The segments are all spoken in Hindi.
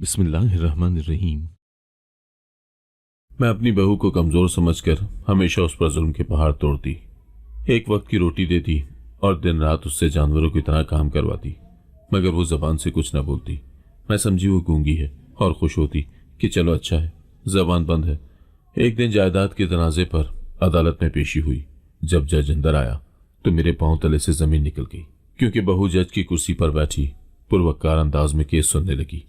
बिस्मिल्लाहिर्रहमानिर्रहीम। मैं अपनी बहू को कमजोर समझकर हमेशा उस पर जुल्म के पहाड़ तोड़ती, एक वक्त की रोटी देती और दिन रात उससे जानवरों की तरह काम करवाती, मगर वो जबान से कुछ न बोलती। मैं समझी वो गूंगी है और खुश होती कि चलो अच्छा है, जबान बंद है। एक दिन जायदाद के तनाजे पर अदालत में पेशी हुई। जब जज अंदर आया तो मेरे पांव तले से जमीन निकल गई, क्योंकि बहू जज की कुर्सी पर बैठी पुरवक्कार अंदाज में केस सुनने लगी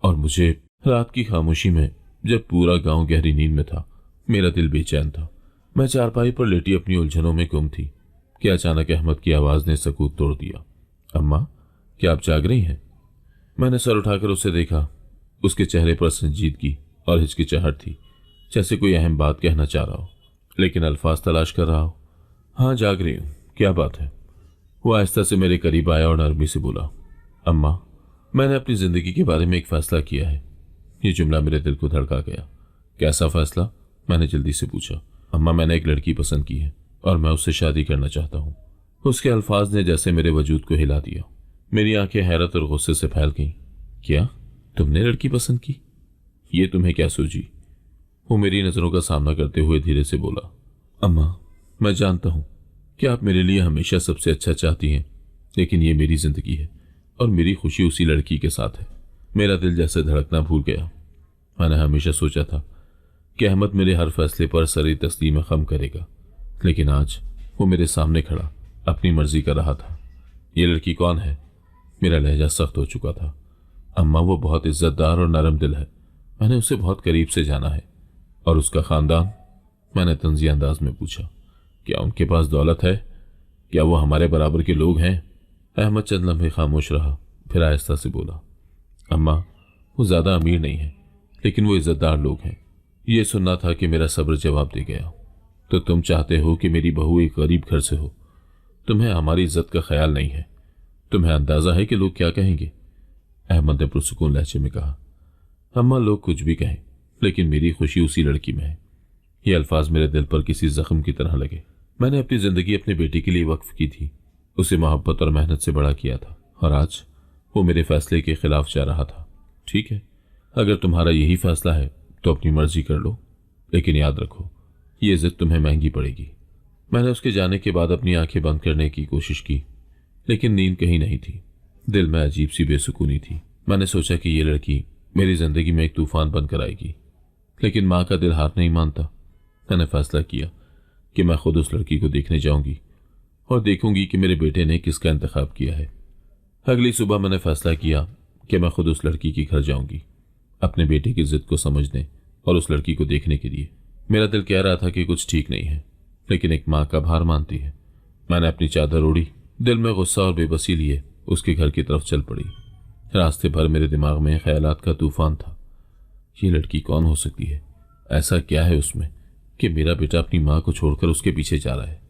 और मुझे रात की खामोशी में, जब पूरा गांव गहरी नींद में था, मेरा दिल बेचैन था। मैं चारपाई पर लेटी अपनी उलझनों में गुम थी कि अचानक अहमद की आवाज ने सकूत तोड़ दिया। अम्मा, क्या आप जाग रही हैं? मैंने सर उठाकर उसे देखा। उसके चेहरे पर संजीदगी और हिचकिचाहट थी, जैसे कोई अहम बात कहना चाह रहा हो लेकिन अल्फाज तलाश कर रहा हो। हाँ, जाग रही हूं, क्या बात है? वो आहिस्ता से मेरे करीब आया और नरमी से बोला, अम्मा, मैंने अपनी जिंदगी के बारे में एक फैसला किया है। ये जुमला मेरे दिल को धड़का गया। कैसा फैसला? मैंने जल्दी से पूछा। अम्मा, मैंने एक लड़की पसंद की है और मैं उससे शादी करना चाहता हूँ। उसके अल्फाज ने जैसे मेरे वजूद को हिला दिया। मेरी आंखें हैरत और गुस्से से फैल गईं। क्या तुमने लड़की पसंद की? ये तुम्हें क्या सूझी? वो मेरी नजरों का सामना करते हुए धीरे से बोला, अम्मा, मैं जानता हूं कि आप मेरे लिए हमेशा सबसे अच्छा चाहती हैं, लेकिन ये मेरी जिंदगी है और मेरी खुशी उसी लड़की के साथ है। मेरा दिल जैसे धड़कना भूल गया। मैंने हमेशा सोचा था कि अहमद मेरे हर फैसले पर सरी तस्लीम खम करेगा, लेकिन आज वो मेरे सामने खड़ा अपनी मर्जी कर रहा था। ये लड़की कौन है? मेरा लहजा सख्त हो चुका था। अम्मा, वो बहुत इज्जतदार और नरम दिल है। मैंने उसे बहुत करीब से जाना है। और उसका खानदान? मैंने तंज़ी अंदाज में पूछा। क्या उनके पास दौलत है? क्या वो हमारे बराबर के लोग हैं? अहमद चंद लम्हे खामोश रहा, फिर आहिस्ता से बोला, अम्मा, वो ज्यादा अमीर नहीं है, लेकिन वो इज्जतदार लोग हैं। ये सुनना था कि मेरा सब्र जवाब दे गया। तो तुम चाहते हो कि मेरी बहू एक गरीब घर से हो? तुम्हें हमारी इज्जत का ख्याल नहीं है। तुम्हें अंदाजा है कि लोग क्या कहेंगे? अहमद ने पुरसुकून लहजे में कहा, अम्मा, लोग कुछ भी कहें, लेकिन मेरी खुशी उसी लड़की में है। ये अल्फाज मेरे दिल पर किसी जख्म की तरह लगे। मैंने अपनी जिंदगी अपने बेटे के लिए वक्फ की थी, उसे मोहब्बत और मेहनत से बड़ा किया था, और आज वो मेरे फैसले के खिलाफ जा रहा था। ठीक है, अगर तुम्हारा यही फैसला है तो अपनी मर्जी कर लो, लेकिन याद रखो, ये जिद तुम्हें महंगी पड़ेगी। मैंने उसके जाने के बाद अपनी आंखें बंद करने की कोशिश की, लेकिन नींद कहीं नहीं थी। दिल में अजीब सी बेसुकूनी थी। मैंने सोचा कि ये लड़की मेरी जिंदगी में एक तूफान बनकर आएगी, लेकिन माँ का दिल हार नहीं मानता। मैंने फैसला किया कि मैं खुद उस लड़की को देखने जाऊंगी और देखूंगी कि मेरे बेटे ने किसका इंतखाब किया है। अगली सुबह मैंने फैसला किया कि मैं खुद उस लड़की के घर जाऊंगी, अपने बेटे की जिद को समझने और उस लड़की को देखने के लिए। मेरा दिल कह रहा था कि कुछ ठीक नहीं है, लेकिन एक माँ का भार मानती है। मैंने अपनी चादर ओढ़ी, दिल में गुस्सा और बेबसी लिए उसके घर की तरफ चल पड़ी। रास्ते भर मेरे दिमाग में ख्यालात का तूफान था। ये लड़की कौन हो सकती है? ऐसा क्या है उसमें कि मेरा बेटा अपनी माँ को छोड़कर उसके पीछे जा रहा है?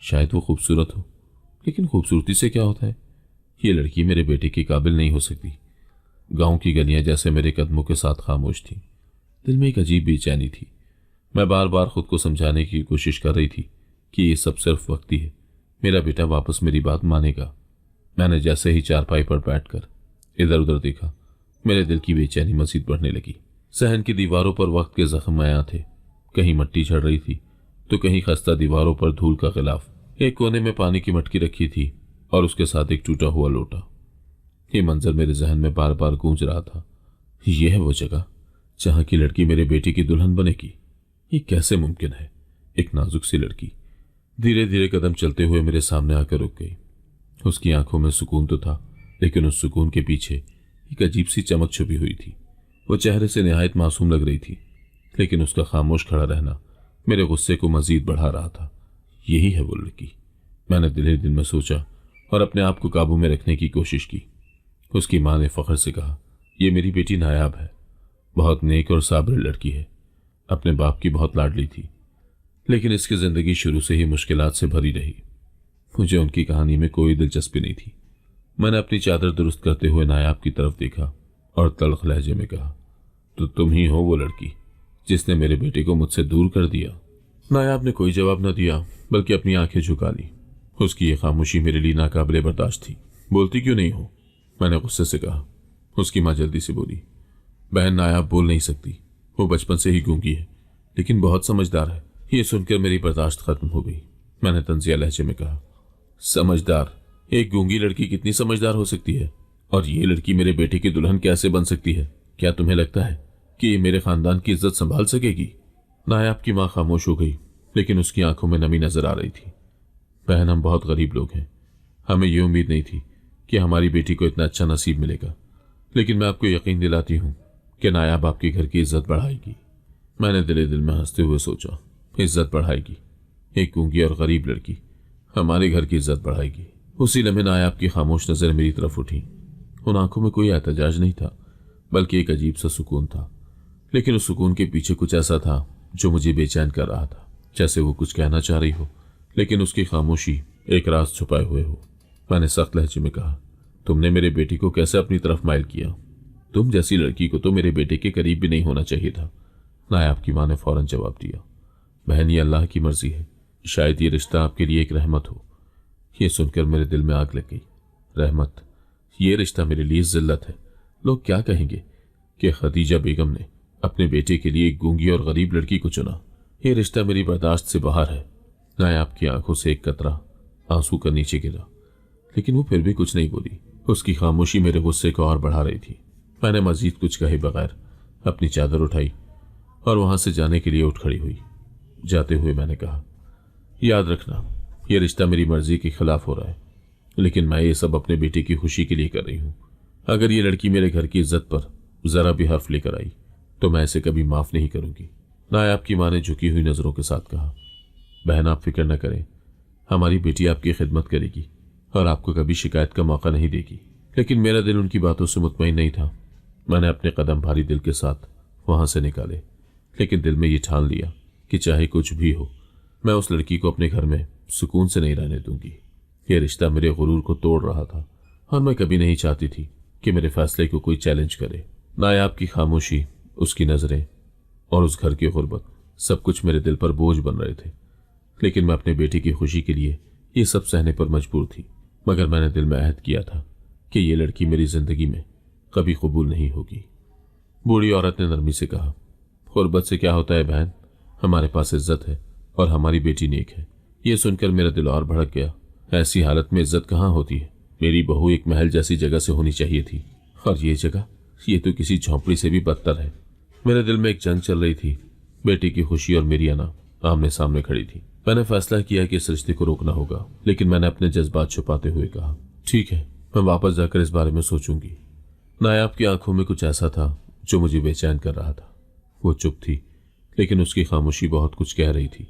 शायद वो खूबसूरत हो, लेकिन खूबसूरती से क्या होता है? ये लड़की मेरे बेटे की काबिल नहीं हो सकती। गांव की गलियां जैसे मेरे कदमों के साथ खामोश थी। दिल में एक अजीब बेचैनी थी। मैं बार बार खुद को समझाने की कोशिश कर रही थी कि ये सब सिर्फ वक्ती है, मेरा बेटा वापस मेरी बात मानेगा। मैंने जैसे ही चारपाई पर बैठकर इधर उधर देखा, मेरे दिल की बेचैनी मजीद बढ़ने लगी। सहन की दीवारों पर वक्त के जख्म आया थे। कहीं मिट्टी झड़ रही थी तो कहीं खस्ता दीवारों पर धूल का खिलाफ। एक कोने में पानी की मटकी रखी थी और उसके साथ एक टूटा हुआ लोटा। ये मंजर मेरे जहन में बार बार गूंज रहा था। यह है वो जगह जहां की लड़की मेरे बेटे की दुल्हन बनेगी। ये कैसे मुमकिन है? एक नाजुक सी लड़की धीरे धीरे कदम चलते हुए मेरे सामने आकर रुक गई। उसकी आंखों में सुकून तो था, लेकिन उस सुकून के पीछे एक अजीब सी चमक छुपी हुई थी। वो चेहरे से निहायत मासूम लग रही थी, लेकिन उसका खामोश खड़ा रहना मेरे गुस्से को मजीद बढ़ा रहा था। यही है वो लड़की, मैंने दिल ही दिल में सोचा और अपने आप को काबू में रखने की कोशिश की। उसकी माँ ने फख्र से कहा, यह मेरी बेटी नायाब है, बहुत नेक और साबिर लड़की है। अपने बाप की बहुत लाडली थी, लेकिन इसकी जिंदगी शुरू से ही मुश्किलात से भरी रही। मुझे उनकी कहानी में कोई दिलचस्पी नहीं थी। मैंने अपनी चादर दुरुस्त करते हुए नायाब की तरफ देखा और तल्ख लहजे में कहा, तो तुम ही हो वो लड़की जिसने मेरे बेटे को मुझसे दूर कर दिया? नायाब ने कोई जवाब न दिया, बल्कि अपनी आंखें झुका ली। उसकी ये खामोशी मेरे लिए नाकाबिले बर्दाश्त थी। बोलती क्यों नहीं हो? मैंने गुस्से से कहा। उसकी माँ जल्दी से बोली, बहन नायाब बोल नहीं सकती, वो बचपन से ही गूंगी है, लेकिन बहुत समझदार है। ये सुनकर मेरी बर्दाश्त खत्म हो गई। मैंने तंजिया लहजे में कहा, समझदार? एक गूंगी लड़की कितनी समझदार हो सकती है? और ये लड़की मेरे बेटे की दुल्हन कैसे बन सकती है? क्या तुम्हें लगता है कि ये मेरे खानदान की इज्जत संभाल सकेगी? नायाब की मां खामोश हो गई, लेकिन उसकी आंखों में नमी नजर आ रही थी। बहन, हम बहुत गरीब लोग हैं। हमें ये उम्मीद नहीं थी कि हमारी बेटी को इतना अच्छा नसीब मिलेगा, लेकिन मैं आपको यकीन दिलाती हूँ कि नायाब आपके घर की इज्जत बढ़ाएगी। मैंने दिले दिल में हंसते हुए सोचा, इज्जत बढ़ाएगी? एक गूंगी और गरीब लड़की हमारे घर की इज्जत बढ़ाएगी? उसी लम्हे नायाब की खामोश नजर मेरी तरफ उठी। उन आंखों में कोई एहतजाज नहीं था, बल्कि एक अजीब सा सुकून था। लेकिन उस सुकून के पीछे कुछ ऐसा था जो मुझे बेचैन कर रहा था, जैसे वो कुछ कहना चाह रही हो, लेकिन उसकी खामोशी एक राज छुपाए हुए हो। मैंने सख्त लहजे में कहा, तुमने मेरे बेटी को कैसे अपनी तरफ माइल किया? तुम जैसी लड़की को तो मेरे बेटे के करीब भी नहीं होना चाहिए था। नायाब की मां ने फौरन जवाब दिया, बहन, ये अल्लाह की मर्जी है, शायद ये रिश्ता आपके लिए एक रहमत हो। ये सुनकर मेरे दिल में आग लग गई। रहमत? ये रिश्ता मेरे लिए जिल्लत है। लोग क्या कहेंगे कि खदीजा बेगम ने अपने बेटे के लिए एक गूंगी और गरीब लड़की को चुना। ये रिश्ता मेरी बर्दाश्त से बाहर है। नायाब की आंखों से एक कतरा आंसू का नीचे गिरा, लेकिन वो फिर भी कुछ नहीं बोली। उसकी खामोशी मेरे गुस्से को और बढ़ा रही थी। मैंने मजीद कुछ कहे बगैर अपनी चादर उठाई और वहां से जाने के लिए उठ खड़ी हुई। जाते हुए मैंने कहा, याद रखना, यह रिश्ता मेरी मर्जी के खिलाफ हो रहा है, लेकिन मैं ये सब अपने बेटे की खुशी के लिए कर रही हूं। अगर ये लड़की मेरे घर की इज्जत पर जरा भी हर्फ लेकर आई तो मैं इसे कभी माफ नहीं करूंगी। नायाब की मां ने झुकी हुई नजरों के साथ कहा, बहन, आप फिक्र न करें, हमारी बेटी आपकी खिदमत करेगी और आपको कभी शिकायत का मौका नहीं देगी। लेकिन मेरा दिल उनकी बातों से मुतमईन नहीं था। मैंने अपने कदम भारी दिल के साथ वहां से निकाले, लेकिन दिल में ये ठान लिया कि चाहे कुछ भी हो, मैं उस लड़की को अपने घर में सुकून से नहीं रहने दूंगी। यह रिश्ता मेरे गुरूर को तोड़ रहा था और मैं कभी नहीं चाहती थी कि मेरे फैसले को कोई चैलेंज करे। नायाब की खामोशी, उसकी नजरें और उस घर की गुर्बत, सब कुछ मेरे दिल पर बोझ बन रहे थे। लेकिन मैं अपने बेटी की खुशी के लिए ये सब सहने पर मजबूर थी। मगर मैंने दिल में अहद किया था कि ये लड़की मेरी जिंदगी में कभी कबूल नहीं होगी। बूढ़ी औरत ने नरमी से कहा, गुर्बत से क्या होता है बहन, हमारे पास इज्जत है और हमारी बेटी नेक है। ये सुनकर मेरा दिल और भड़क गया। ऐसी हालत में इज्जत कहाँ होती है? मेरी बहू एक महल जैसी जगह से होनी चाहिए थी, और ये जगह, ये तो किसी झोंपड़ी से भी बदतर है। मेरे दिल में एक जंग चल रही थी। बेटी की खुशी और मेरी अना आमने सामने खड़ी थी। मैंने फैसला किया कि इस रिश्ते को रोकना होगा, लेकिन मैंने अपने जज्बात छुपाते हुए कहा, ठीक है, मैं वापस जाकर इस बारे में सोचूंगी। नायाब की आंखों में कुछ ऐसा था जो मुझे बेचैन कर रहा था। वो चुप थी, लेकिन उसकी खामोशी बहुत कुछ कह रही थी।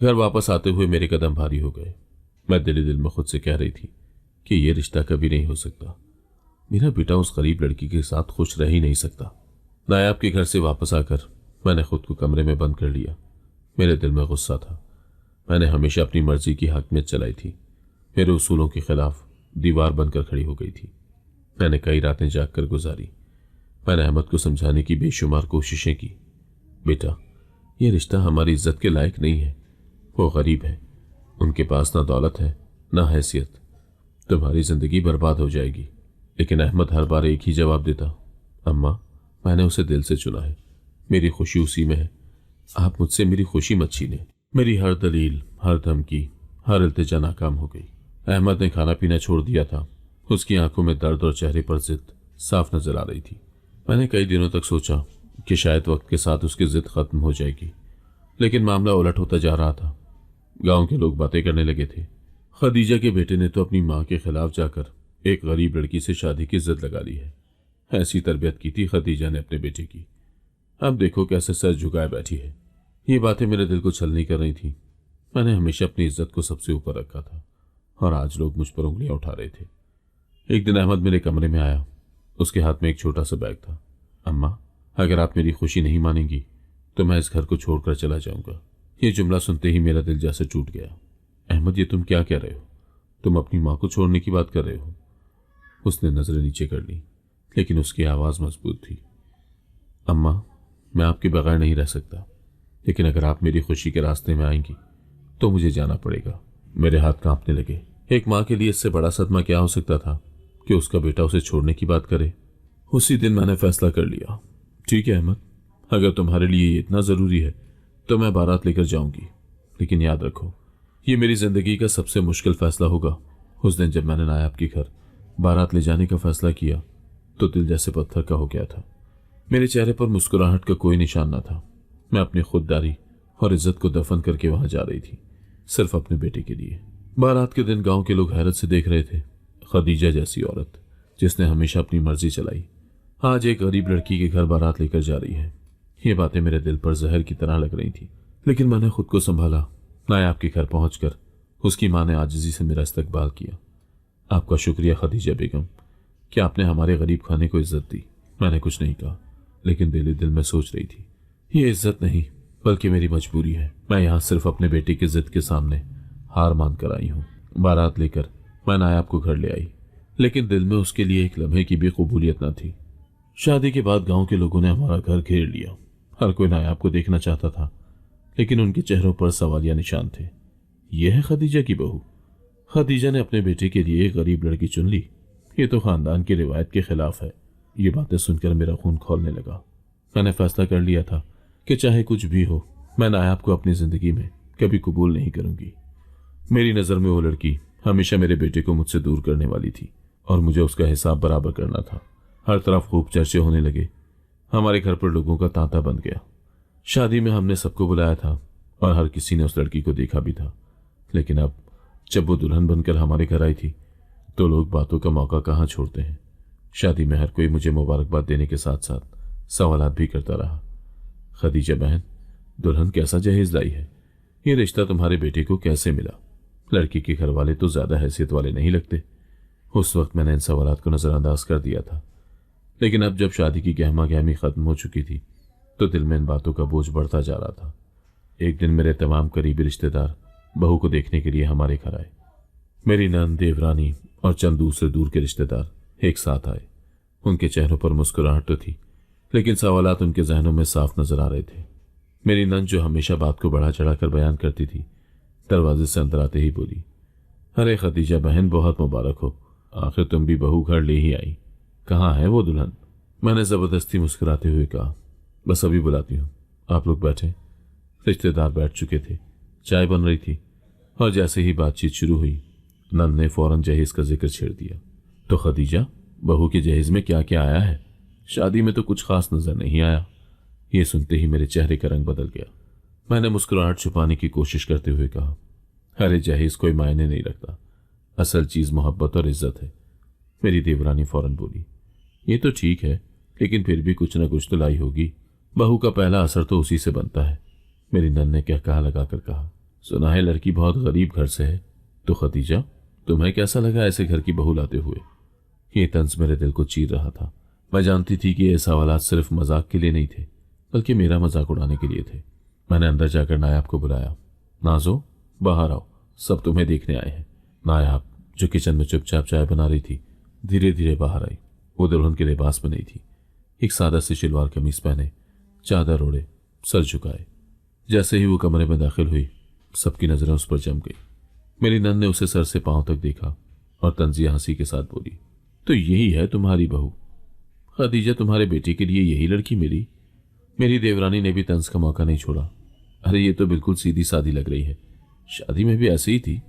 घर वापस आते हुए मेरे कदम भारी हो गए। मैं दिल दिल में खुद से कह रही थी कि यह रिश्ता कभी नहीं हो सकता। मेरा बेटा उस गरीब लड़की के साथ खुश रह ही नहीं सकता। नायाब के घर से वापस आकर मैंने खुद को कमरे में बंद कर लिया। मेरे दिल में गुस्सा था। मैंने हमेशा अपनी मर्जी की हाकिमियत चलाई थी। मेरे उसूलों के खिलाफ दीवार बनकर खड़ी हो गई थी। मैंने कई रातें जागकर गुजारी। मैंने अहमद को समझाने की बेशुमार कोशिशें की, बेटा, यह रिश्ता हमारी इज्जत के लायक नहीं है। वो गरीब है, उनके पास ना दौलत है ना हैसियत। तुम्हारी जिंदगी बर्बाद हो जाएगी। लेकिन अहमद हर बार एक ही जवाब देता, अम्मा, मैंने उसे दिल से चुना है, मेरी खुशी उसी में है, आप मुझसे मेरी खुशी मत छीने। मेरी हर दलील, हर धमकी, हर इल्तिजा नाकाम हो गई। अहमद ने खाना पीना छोड़ दिया था। उसकी आंखों में दर्द और चेहरे पर जिद साफ नजर आ रही थी। मैंने कई दिनों तक सोचा कि शायद वक्त के साथ उसकी जिद खत्म हो जाएगी, लेकिन मामला उलट होता जा रहा था। गांव के लोग बातें करने लगे थे, खदीजा के बेटे ने तो अपनी मां के खिलाफ जाकर एक गरीब लड़की से शादी की जिद लगा ली है। ऐसी तरबियत की थी खदीजा ने अपने बेटे की, अब देखो कैसे सर झुकाए बैठी है। ये बातें मेरे दिल को छलनी कर रही थी। मैंने हमेशा अपनी इज्जत को सबसे ऊपर रखा था और आज लोग मुझ पर उंगलियां उठा रहे थे। एक दिन अहमद मेरे कमरे में आया। उसके हाथ में एक छोटा सा बैग था। अम्मा, अगर आप मेरी खुशी नहीं मानेंगी तो मैं इस घर को छोड़कर चला जाऊंगा। ये जुमला सुनते ही मेरा दिल जैसे टूट गया। अहमद, ये तुम क्या कह रहे हो? तुम अपनी माँ को छोड़ने की बात कर रहे हो? उसने नजरें नीचे कर ली, लेकिन उसकी आवाज मजबूत थी। अम्मा, मैं आपके बगैर नहीं रह सकता, लेकिन अगर आप मेरी खुशी के रास्ते में आएंगी तो मुझे जाना पड़ेगा। मेरे हाथ कांपने लगे। एक माँ के लिए इससे बड़ा सदमा क्या हो सकता था कि उसका बेटा उसे छोड़ने की बात करे। उसी दिन मैंने फैसला कर लिया ठीक है अहमद, अगर तुम्हारे लिए ये इतना ज़रूरी है तो मैं बारात लेकर जाऊंगी, लेकिन याद रखो ये मेरी ज़िंदगी का सबसे मुश्किल फैसला होगा। उस दिन जब मैंने नायाब के घर बारात ले जाने का फैसला किया तो दिल जैसे पत्थर का हो गया था। मेरे चेहरे पर मुस्कुराहट का कोई निशान न था। मैं अपनी खुददारी और इज्जत को दफन करके वहां जा रही थी, सिर्फ अपने बेटे के लिए। बारात के दिन गांव के लोग हैरत से देख रहे थे। खदीजा जैसी औरत जिसने हमेशा अपनी मर्जी चलाई, आज एक गरीब लड़की के घर बारात लेकर जा रही है। ये बातें मेरे दिल पर जहर की तरह लग रही थी, लेकिन मैंने खुद को संभाला। नायाब के घर पहुंचकर उसकी मां ने आजिजी से मेरा इस्तकबाल किया। आपका शुक्रिया खदीजा बेगम कि आपने हमारे गरीब खाने को इज्जत दी। मैंने कुछ नहीं कहा, लेकिन दिल ही दिल में सोच रही थी ये इज्जत नहीं बल्कि मेरी मजबूरी है। मैं यहाँ सिर्फ अपने बेटे की जिद के सामने हार मान कर आई हूँ। बारात लेकर मैं नायाब को घर ले आई, लेकिन दिल में उसके लिए एक लम्हे की भी कबूलियत न थी। शादी के बाद गांव के लोगों ने हमारा घर घेर लिया। हर कोई नायाब को देखना चाहता था, लेकिन उनके चेहरों पर सवालिया निशान थे। यह है खदीजा की बहू। खदीजा ने अपने बेटे के लिए एक गरीब लड़की चुन ली। ये तो खानदान की रिवायत के खिलाफ है। ये बातें सुनकर मेरा खून खौलने लगा। मैंने फैसला कर लिया था कि चाहे कुछ भी हो, मैं नायाब को अपनी जिंदगी में कभी कबूल नहीं करूंगी। मेरी नजर में वो लड़की हमेशा मेरे बेटे को मुझसे दूर करने वाली थी और मुझे उसका हिसाब बराबर करना था। हर तरफ खूब चर्चे होने लगे। हमारे घर पर लोगों का तांता बन गया। शादी में हमने सबको बुलाया था और हर किसी ने उस लड़की को देखा भी था, लेकिन अब जब वो दुल्हन बनकर हमारे घर आई थी तो लोग बातों का मौका कहाँ छोड़ते हैं। शादी में हर कोई मुझे मुबारकबाद देने के साथ साथ सवालात भी करता रहा। खदीजा बहन, दुल्हन कैसा जहेज लाई है? ये रिश्ता तुम्हारे बेटे को कैसे मिला? लड़की के घर वाले तो ज्यादा हैसियत वाले नहीं लगते। उस वक्त मैंने इन सवालात को नजरअंदाज कर दिया था, लेकिन अब जब शादी की गहमा गहमी खत्म हो चुकी थी तो दिल में इन बातों का बोझ बढ़ता जा रहा था। एक दिन मेरे तमाम करीबी रिश्तेदार बहू को देखने के लिए हमारे घर आए। मेरी नंद, देवरानी और चंद दूसरे दूर के रिश्तेदार एक साथ आए। उनके चेहरों पर मुस्कुराहट तो थी, लेकिन सवालात उनके जहनों में साफ नजर आ रहे थे। मेरी नंद, जो हमेशा बात को बढ़ा चढ़ाकर बयान करती थी, दरवाजे से अंदर आते ही बोली, अरे खदीजा बहन, बहुत मुबारक हो। आखिर तुम भी बहू घर ले ही आई। कहाँ है वो दुल्हन? मैंने जबरदस्ती मुस्कुराते हुए कहा, बस अभी बुलाती हूँ, आप लोग बैठे। रिश्तेदार बैठ चुके थे, चाय बन रही थी और जैसे ही बातचीत शुरू हुई नंद ने फौरन जहेज का जिक्र छेड़ दिया। तो खदीजा, बहू के जहेज में क्या क्या आया है? शादी में तो कुछ खास नजर नहीं आया। ये सुनते ही मेरे चेहरे का रंग बदल गया। मैंने मुस्कुराहट छुपाने की कोशिश करते हुए कहा, अरे जहेज कोई मायने नहीं रखता, असल चीज मोहब्बत और इज्जत है। मेरी देवरानी फौरन बोली, ये तो ठीक है, लेकिन फिर भी कुछ ना कुछ तो लाई होगी। बहू का पहला असर तो उसी से बनता है। मेरी नन ने क्या कहा लगाकर कहा, सुना है लड़की बहुत गरीब घर से है। तो खदीजा, तुम्हें कैसा लगा ऐसे घर की बहू लाते हुए? ये तंज मेरे दिल को चीर रहा था। मैं जानती थी कि ये सवालात सिर्फ मजाक के लिए नहीं थे, बल्कि मेरा मजाक उड़ाने के लिए थे। मैंने अंदर जाकर नायाब को बुलाया। नाजो, बाहर आओ, सब तुम्हें देखने आए हैं। नायाब, जो किचन में चुपचाप चाय बना रही थी, धीरे धीरे बाहर आई। वो दुल्हन के लिबास में नहीं थी। एक सादा सी शलवार कमीज पहने, चादर ओढ़े, सर झुकाए। जैसे ही वो कमरे में दाखिल हुई, सबकी नजरें उस पर जम गई। मेरी नंद ने उसे सर से पांव तक देखा और तंजिया हंसी के साथ बोली, तो यही है तुम्हारी बहू? खदीजा, तुम्हारे बेटे के लिए यही लड़की मिली? मेरी देवरानी ने भी तंज का मौका नहीं छोड़ा। अरे ये तो बिल्कुल सीधी सादी लग रही है, शादी में भी ऐसे ही थी।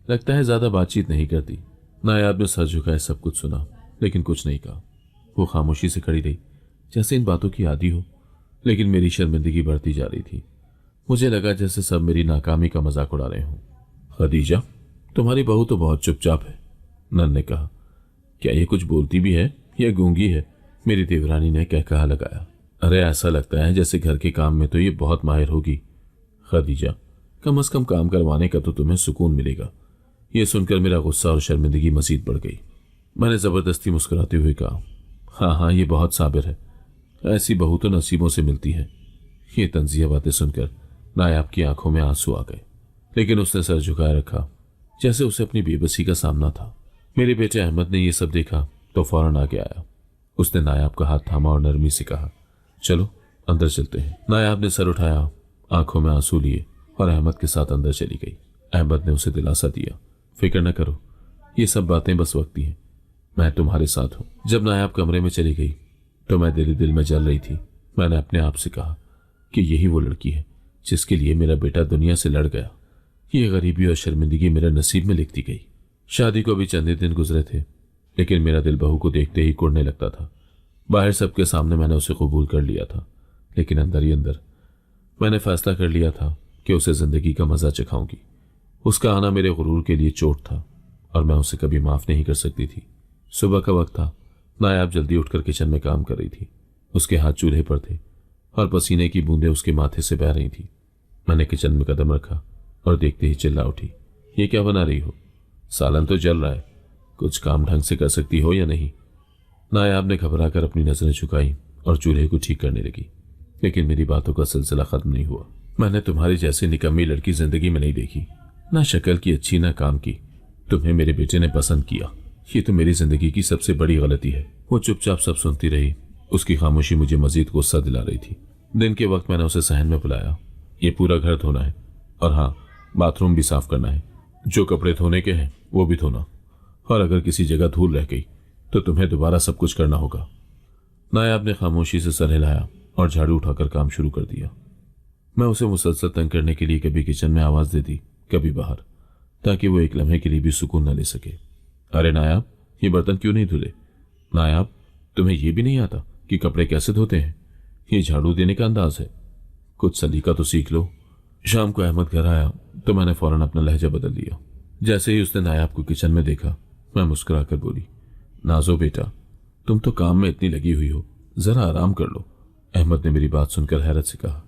लगता है ज्यादा बातचीत नहीं करती। नायाब ने सर झुकाए सब कुछ सुना, लेकिन कुछ नहीं कहा। वो खामोशी से खड़ी रही, जैसे इन बातों की आदी हो। लेकिन मेरी शर्मिंदगी बढ़ती जा रही थी। मुझे लगा जैसे सब मेरी नाकामी का मजाक उड़ा रहे हों। खदीजा, तुम्हारी बहू तो बहुत चुपचाप है, नन ने कहा। क्या ये कुछ बोलती भी है या गूंगी है? मेरी देवरानी ने क्या कहा लगाया। अरे ऐसा लगता है जैसे घर के काम में तो ये बहुत माहिर होगी। खदीजा, कम से कम काम करवाने का तो तुम्हें सुकून मिलेगा। यह सुनकर मेरा गुस्सा और शर्मिंदगी मजीद बढ़ गई। मैंने जबरदस्ती मुस्कुराते हुए कहा, हाँ हाँ, ये बहुत साबिर है। ऐसी बहू तो नसीबों से मिलती है। ये तंजिया बातें सुनकर नायाब की आंखों में आंसू आ गए, लेकिन उसने सर झुकाए रखा, जैसे उसे अपनी बेबसी का सामना था। मेरे बेटे अहमद ने यह सब देखा तो फौरन आगे आया। उसने नायाब का हाथ थामा और नरमी से कहा, चलो अंदर चलते हैं। नायाब ने सर उठाया, आंखों में आंसू लिए और अहमद के साथ अंदर चली गई। अहमद ने उसे दिलासा दिया, फिक्र न करो, ये सब बातें बस वक्ती हैं, मैं तुम्हारे साथ हूं। जब नायाब कमरे में चली गई तो मैं दिल में जल रही थी। मैंने अपने आप से कहा कि यही वो लड़की है जिसके लिए मेरा बेटा दुनिया से लड़ गया। ये गरीबी और शर्मिंदगी मेरे नसीब में लिखती गई। शादी को भी चंद ही दिन गुजरे थे, लेकिन मेरा दिल बहू को देखते ही कुड़ने लगता था। बाहर सबके सामने मैंने उसे कबूल कर लिया था, लेकिन अंदर ही अंदर मैंने फैसला कर लिया था कि उसे जिंदगी का मजा चखाऊंगी। उसका आना मेरे गुरूर के लिए चोट था और मैं उसे कभी माफ नहीं कर सकती थी। सुबह का वक्त था। नायाब जल्दी उठकर किचन में काम कर रही थी। उसके हाथ चूल्हे पर थे और पसीने की बूंदें उसके माथे से बह रही थी। मैंने किचन में कदम रखा और देखते ही चिल्ला उठी, ये क्या बना रही हो? सालन तो जल रहा है, कुछ काम ढंग से कर सकती हो या नहीं? नायाब ने घबरा कर अपनी नजरें झुकाई और चूल्हे को ठीक करने लगी, लेकिन मेरी बातों का सिलसिला खत्म नहीं हुआ। मैंने तुम्हारी जैसी निकम्मी लड़की जिंदगी में नहीं देखी, ना शक्ल की अच्छी ना काम की। तुम्हें मेरे बेटे ने पसंद किया, ये तो मेरी जिंदगी की सबसे बड़ी गलती है। वो चुपचाप सब सुनती रही। उसकी खामोशी मुझे मजीद गुस्सा दिला रही थी। दिन के वक्त मैंने उसे सहन में बुलाया। ये पूरा घर धोना है और हाँ, बाथरूम भी साफ करना है। जो कपड़े धोने के हैं वो भी धोना, और अगर किसी जगह धूल रह गई तो तुम्हें दोबारा सब कुछ करना होगा। नायाब ने खामोशी से सर हिलाया और झाड़ू उठाकर काम शुरू कर दिया। मैं उसे मुसलसल तंग करने के लिए कभी किचन में आवाज देती, कभी बाहर, ताकि वो एक लम्हे के लिए भी सुकून न ले सके। अरे नायाब, ये बर्तन क्यों नहीं धुले? नायाब, तुम्हें ये भी नहीं आता कि कपड़े कैसे धोते हैं? ये झाड़ू देने का अंदाज है, कुछ सलीका तो सीख लो। शाम को अहमद घर आया तो मैंने फौरन अपना लहजा बदल दिया। जैसे ही उसने नायाब को किचन में देखा, मैं मुस्कुराकर बोली, नाजो बेटा, तुम तो काम में इतनी लगी हुई हो, जरा आराम कर लो। अहमद ने मेरी बात सुनकर हैरत से कहा,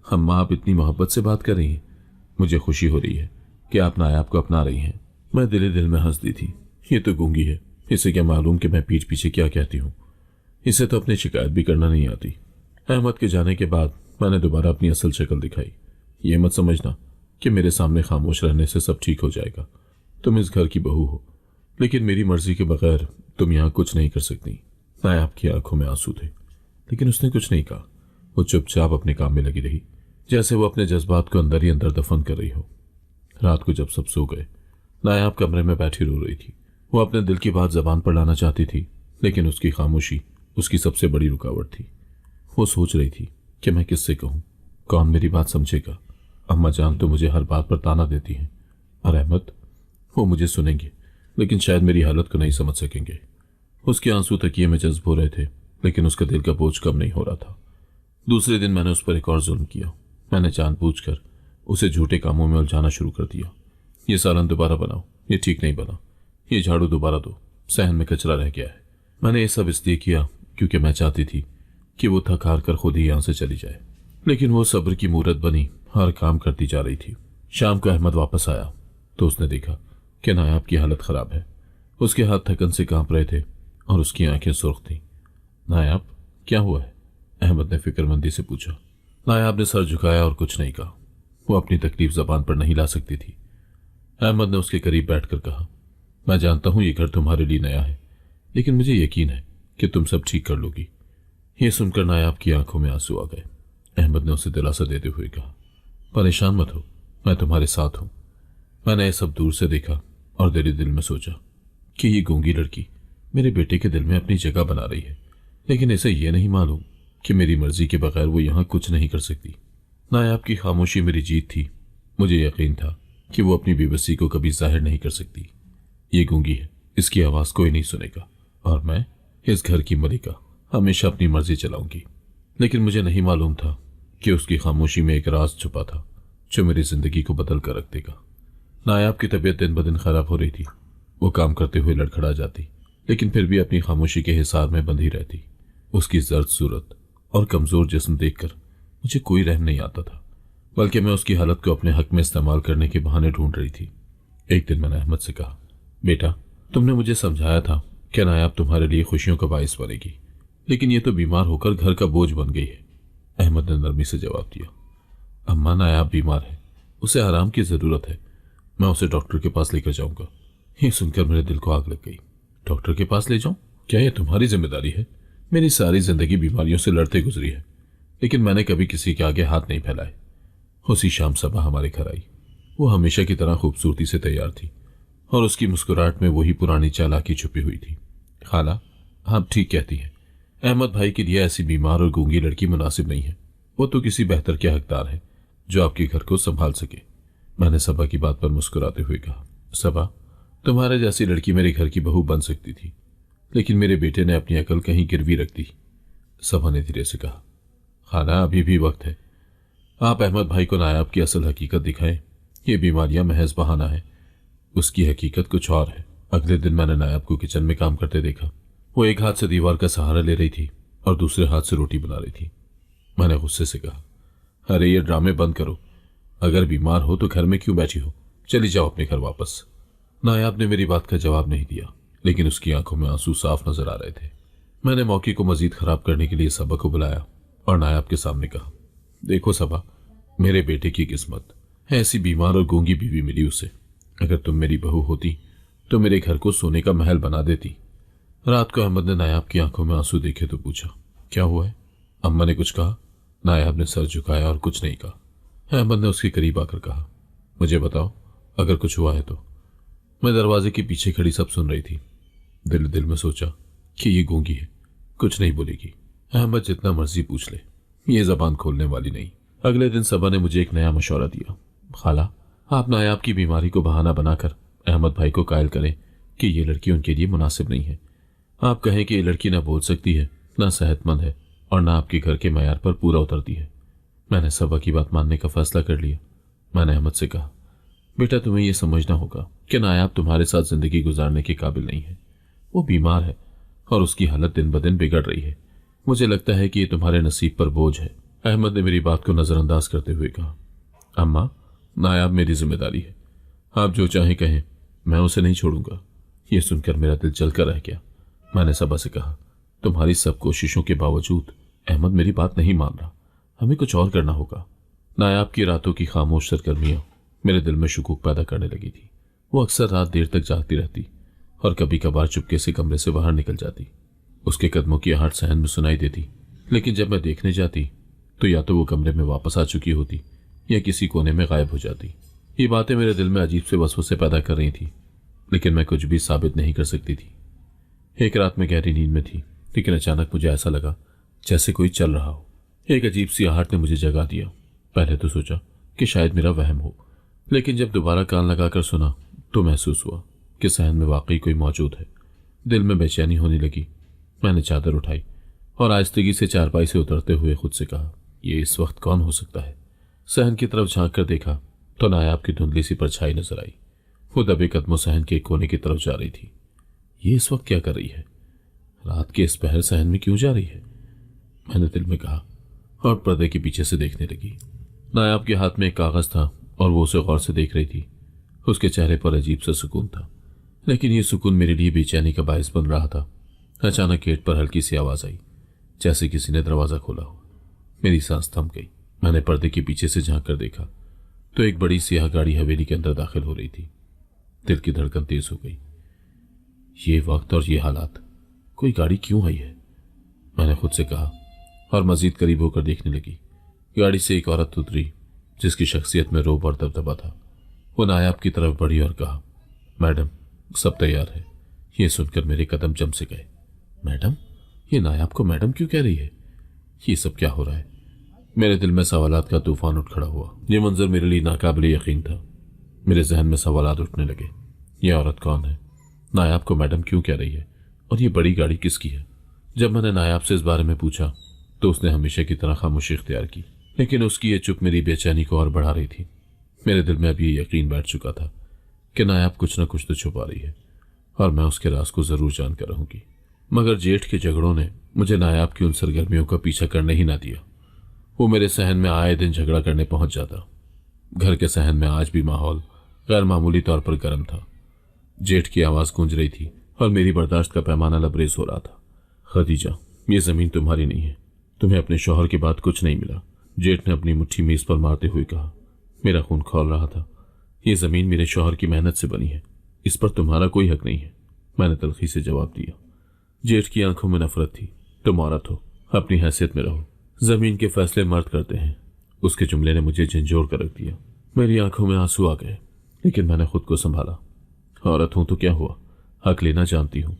अम्मा आप इतनी मोहब्बत से बात कर रही हैं। मुझे खुशी हो रही है कि आप नायाब को अपना रही हैं। मैं दिल ही दिल में हंस दी थी। ये तो गूंगी है, इसे क्या मालूम कि मैं पीठ पीछे क्या कहती हूँ। इसे तो अपनी शिकायत भी करना नहीं आती। अहमद के जाने के बाद मैंने दोबारा अपनी असल शक्ल दिखाई। ये मत समझना कि मेरे सामने खामोश रहने से सब ठीक हो जाएगा। तुम इस घर की बहू हो, लेकिन मेरी मर्जी के बगैर तुम यहाँ कुछ नहीं कर सकती। नायाब की आंखों में आंसू थे, लेकिन उसने कुछ नहीं कहा। वो चुपचाप अपने काम में लगी रही, जैसे वो अपने जज्बात को अंदर ही अंदर दफन कर रही हो। रात को जब सब सो गए, नायाब कमरे में बैठी रो रही थी। वो अपने दिल की बात जबान पर लाना चाहती थी, लेकिन उसकी खामोशी उसकी सबसे बड़ी रुकावट थी। वो सोच रही थी कि मैं किससे कहूँ, कौन मेरी बात समझेगा। अम्मा जान तो मुझे हर बात पर ताना देती हैं, और अहमद, वो मुझे सुनेंगे लेकिन शायद मेरी हालत को नहीं समझ सकेंगे। उसके आंसू तकिए में जज्ब हो रहे थे, लेकिन उसका दिल का बोझ कम नहीं हो रहा था। दूसरे दिन मैंने उस पर एक और जुल्म किया। मैंने जानबूझकर उसे झूठे कामों में उलझाना शुरू कर दिया। ये सालन दोबारा बनाओ, ये ठीक नहीं बना, ये झाड़ू दोबारा दो, सहन में कचरा रह गया है। मैंने ये सब इसलिए किया क्योंकि मैं चाहती थी कि वो थक हार कर खुद ही यहां से चली जाए, लेकिन वो सब्र की मूरत बनी, हर काम करती जा रही थी। शाम को अहमद वापस आया तो उसने देखा कि नायाब की हालत खराब है। उसके हाथ थकन से कांप रहे थे और उसकी आंखें सुर्ख थीं। नायाब, क्या हुआ है? अहमद ने फिक्रमंदी से पूछा। नायाब ने सर झुकाया और कुछ नहीं कहा। वो अपनी तकलीफ जबान पर नहीं ला सकती थी। अहमद ने उसके करीब बैठकर कहा, मैं जानता हूं ये घर तुम्हारे लिए नया है, लेकिन मुझे यकीन है कि तुम सब ठीक कर लोगी। ये सुनकर नायाब की आंखों में आंसू आ गए। अहमद ने उसे दिलासा देते हुए कहा, परेशान मत हो, मैं तुम्हारे साथ हूं। मैंने ये सब दूर से देखा और दिल ही दिल में सोचा कि ये गूंगी लड़की मेरे बेटे के दिल में अपनी जगह बना रही है, लेकिन इसे ये नहीं मालूम कि मेरी मर्जी के बगैर वो यहां कुछ नहीं कर सकती। नायाब की खामोशी मेरी जीत थी। मुझे यकीन था कि वो अपनी बेबसी को कभी जाहिर नहीं कर सकती। ये गूंगी है, इसकी आवाज कोई नहीं सुनेगा, और मैं इस घर की मलिका हमेशा अपनी मर्जी चलाऊंगी। लेकिन मुझे नहीं मालूम था कि उसकी खामोशी में एक राज छुपा था जो मेरी जिंदगी को बदल कर रख देगा। नायाब की तबीयत दिन ब दिन खराब हो रही थी। वो काम करते हुए लड़खड़ा जाती, लेकिन फिर भी अपनी खामोशी के हिसार में बंधी रहती। उसकी जर्द सूरत और कमजोर जिस्म देखकर मुझे कोई रहम नहीं आता था, बल्कि मैं उसकी हालत को अपने हक में इस्तेमाल करने के बहाने ढूंढ रही थी। एक दिन मैंने अहमद से कहा, बेटा, तुमने मुझे समझाया था कि नायाब तुम्हारे लिए खुशियों का बाइस बनेगी, लेकिन ये तो बीमार होकर घर का बोझ बन गई है। अहमद ने नरमी से जवाब दिया, अम्मा, नायाब बीमार है, उसे आराम की जरूरत है, मैं उसे डॉक्टर के पास लेकर जाऊंगा। ये सुनकर मेरे दिल को आग लग गई। डॉक्टर के पास ले जाऊं? क्या यह तुम्हारी जिम्मेदारी है? मेरी सारी जिंदगी बीमारियों से लड़ते गुजरी है, लेकिन मैंने कभी किसी के आगे हाथ नहीं फैलाए। उसी शाम सबा हमारे घर आई। वो हमेशा की तरह खूबसूरती से तैयार थी और उसकी मुस्कुराहट में वही पुरानी चालाकी छुपी हुई थी। खाला, आप ठीक कहती हैं, अहमद भाई के लिए ऐसी बीमार और गूंगी लड़की मुनासिब नहीं है। वो तो किसी बेहतर के हकदार है जो आपके घर को संभाल सके। मैंने सबा की बात पर मुस्कुराते हुए कहा, सबा, तुम्हारे जैसी लड़की मेरे घर की बहू बन सकती थी, लेकिन मेरे बेटे ने अपनी अकल कहीं गिरवी रख दी। सबा ने धीरे से कहा, खाला, अभी भी वक्त है। आप अहमद भाई को नायाब की असल हकीकत दिखाएं। ये बीमारियां महज बहाना है, उसकी हकीकत कुछ और है। अगले दिन मैंने नायाब को किचन में काम करते देखा। वो एक हाथ से दीवार का सहारा ले रही थी और दूसरे हाथ से रोटी बना रही थी। मैंने गुस्से से कहा, अरे ये ड्रामे बंद करो। अगर बीमार हो तो घर में क्यों बैठी हो? चली जाओ अपने घर वापस। नायाब ने मेरी बात का जवाब नहीं दिया, लेकिन उसकी आंखों में आंसू साफ नजर आ रहे थे। मैंने मौके को मजीद खराब करने के लिए सबा को बुलाया और नायाब के सामने कहा, देखो सबा, मेरे बेटे की किस्मत है ऐसी बीमार और गूंगी बीवी मिली उसे। अगर तुम मेरी बहू होती तो मेरे घर को सोने का महल बना देती। रात को अहमद ने नायाब की आंखों में आंसू देखे तो पूछा, क्या हुआ है? अम्मा ने कुछ कहा? नायाब ने सर झुकाया और कुछ नहीं कहा। अहमद ने उसके करीब आकर कहा, मुझे बताओ, अगर कुछ हुआ है तो। मैं दरवाजे के पीछे खड़ी सब सुन रही थी। दिल दिल में सोचा कि ये गूंगी है, कुछ नहीं बोलेगी। अहमद जितना मर्जी पूछ ले, ये जबान खोलने वाली नहीं। अगले दिन सबा ने मुझे एक नया मशवरा दिया, खाला, आप नायाब की बीमारी को बहाना बनाकर अहमद भाई को कायल करें कि ये लड़की उनके लिए मुनासिब नहीं है। आप कहें कि ये लड़की ना बोल सकती है, ना सेहतमंद है और ना आपके घर के मयार पर पूरा उतरती है। मैंने सबा की बात मानने का फैसला कर लिया। मैंने अहमद से कहा, बेटा, तुम्हें यह समझना होगा कि नायाब तुम्हारे साथ जिंदगी गुजारने के काबिल नहीं है। वो बीमार है और उसकी हालत दिन ब दिन बिगड़ रही है। मुझे लगता है कि ये तुम्हारे नसीब पर बोझ है। अहमद ने मेरी बात को नजरअंदाज करते हुए कहा, अम्मा, नायाब मेरी जिम्मेदारी है। आप जो चाहें कहें, मैं उसे नहीं छोड़ूंगा। यह सुनकर मेरा दिल जलकर रह गया। मैंने सबा से कहा, तुम्हारी सब कोशिशों के बावजूद अहमद मेरी बात नहीं मान रहा। हमें कुछ और करना होगा। नायाब की रातों की खामोश सरगर्मियां मेरे दिल में शुकूक पैदा करने लगी थी। वो अक्सर रात देर तक जागती रहती और कभी कभार चुपके से कमरे से बाहर निकल जाती। उसके कदमों की आहट सहन में सुनाई देती, लेकिन जब मैं देखने जाती तो या तो वो कमरे में वापस आ चुकी होती या किसी कोने में गायब हो जाती। ये बातें मेरे दिल में अजीब से वसवसे पैदा कर रही थी, लेकिन मैं कुछ भी साबित नहीं कर सकती थी। एक रात में गहरी नींद में थी, लेकिन अचानक मुझे ऐसा लगा जैसे कोई चल रहा हो। एक अजीब सी आहट ने मुझे जगा दिया। पहले तो सोचा कि शायद मेरा वहम हो, लेकिन जब दोबारा कान लगाकर सुना तो महसूस हुआ कि सहन में वाकई कोई मौजूद है। दिल में बेचैनी होने लगी। मैंने चादर उठाई और आहिस्तगी से चारपाई से उतरते हुए खुद से कहा, ये इस वक्त कौन हो सकता है? सहन की तरफ झांक कर देखा तो नायाब की धुंधली सी परछाई नजर आई। वो दबे कदमों सहन के एक कोने की तरफ जा रही थी। ये इस वक्त क्या कर रही है? रात के इस पहर सहन में क्यों जा रही है? मैंने दिल में कहा और पर्दे के पीछे से देखने लगी। नायाब के हाथ में एक कागज था और वो उसे गौर से देख रही थी। उसके चेहरे पर अजीब सा सुकून था, लेकिन ये सुकून मेरे लिए बेचैनी का बायस बन रहा था। अचानक गेट पर हल्की सी आवाज आई, जैसे किसी ने दरवाजा खोला हो। मेरी सांस थम गई। मैंने पर्दे के पीछे से झांक कर देखा तो एक बड़ी सियाह गाड़ी हवेली के अंदर दाखिल हो रही थी। दिल की धड़कन तेज हो गई। ये वक्त और ये हालात, कोई गाड़ी क्यों आई है? मैंने खुद से कहा और मजीद करीब होकर देखने लगी। गाड़ी से एक औरत उतरी जिसकी शख्सियत में रोब और दबदबा था। वो नायाब की तरफ बढ़ी और कहा, मैडम, सब तैयार है। ये सुनकर मेरे कदम जम से गए। मैडम? ये नायाब को मैडम क्यों कह रही है? ये सब क्या हो रहा है? मेरे दिल में सवालात का तूफान उठ खड़ा हुआ। ये मंजर मेरे लिए नाकाबिले यकीन था। मेरे जहन में सवालात उठने लगे। ये औरत कौन है? नायाब को मैडम क्यों कह रही है? और ये बड़ी गाड़ी किसकी है? जब मैंने नायाब से इस बारे में पूछा तो उसने हमेशा की तरह खामोशी इख्तियार की, लेकिन उसकी ये चुप मेरी बेचैनी को और बढ़ा रही थी। मेरे दिल में अब ये यकीन बैठ चुका था कि नायाब कुछ न कुछ तो छुपा रही है और मैं उसके राज को जरूर जानकर रहूंगी। मगर जेठ के झगड़ों ने मुझे नायाब की उन सरगर्मियों का पीछा करने ही ना दिया। वो मेरे सहन में आए दिन झगड़ा करने पहुंच जाता। घर के सहन में आज भी माहौल गैर मामूली तौर पर गर्म था। जेठ की आवाज गूंज रही थी और मेरी बर्दाश्त का पैमाना लबरेज हो रहा था। खदीजा, ये जमीन तुम्हारी नहीं है। तुम्हें अपने शौहर के बाद कुछ नहीं मिला। जेठ ने अपनी मुट्ठी मेज पर मारते हुए कहा। मेरा खून खौल रहा था। ये जमीन मेरे शौहर की मेहनत से बनी है, इस पर तुम्हारा कोई हक नहीं है। मैंने तलखी से जवाब दिया। जेठ की आंखों में नफरत थी। तुम औरत हो, अपनी हैसियत में रहो। जमीन के फैसले मर्द करते हैं। उसके जुमले ने मुझे झंझोड़ कर रख दिया। मेरी आंखों में आंसू आ गए, लेकिन मैंने खुद को संभाला। औरत हूं तो क्या हुआ, हक लेना जानती हूं।